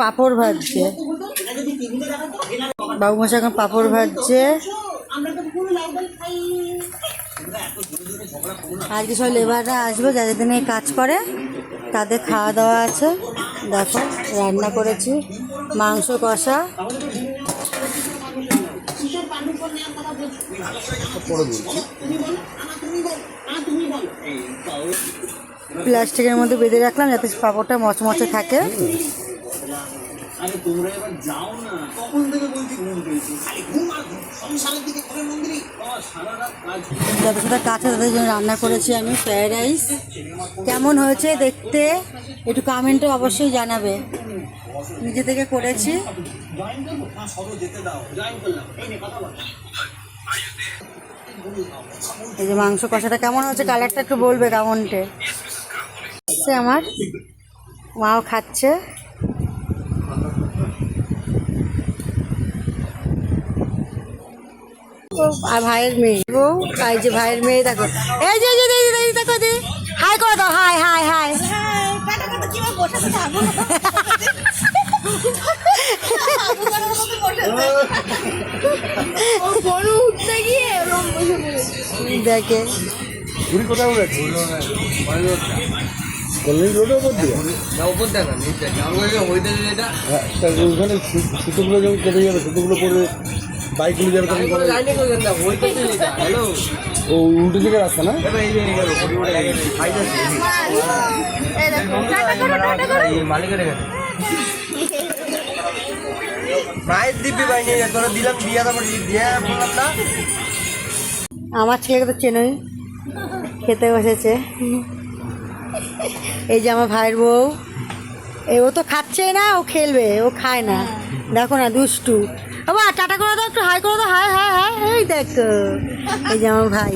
পাঁপড় ভাজছে বাবু মশাই, এখন পাঁপড় ভাজছে। আজকে সব লেবাররা আসবে, যাদের দিনে কাজ করে তাদের খাওয়া দাওয়া আছে। দেখো রান্না করেছি মাংস কষা। প্লাস্টিকের মধ্যে বেঁধে রাখলাম যাতে পাঁপড়টা মচমচে থাকে। যাদের সাথে কাছে তাদের জন্য রান্না করেছি আমি ফ্রায়েড রাইস। কেমন হয়েছে দেখতে একটু কমেন্টে অবশ্যই জানাবে। নিজে থেকে করেছি। এই যে মাংস কষাটা কেমন হয়েছে, কালারটা একটু বলবে কমেন্টে। সে আমার মাও খাচ্ছে। আর ভাইয়ের মেয়ে বউ, এই যে ভাইয়ের মেয়ে দেখো, এই যে দেখো দি হাই করে দাও, হাই হাই হাই। দেখে সুতোগুলো যখন কেটে যাবে, সুতোগুলো পরে বাইকগুলো যাবে তখন ও উল্টো দিকে রাস্তা না। আমার ছেলেকে তো চেনই, খেতে বসেছে। এই যে আমার ভাইয়ের বউ, ও তো খাচ্ছে না, ও খেলবে, ও খায় না। দেখো না দুষ্টু। বাবা টাটা করে দাও, একটু হাই করে দাও, হাই হাই হাই। এই দেখো এই যে আমার ভাই।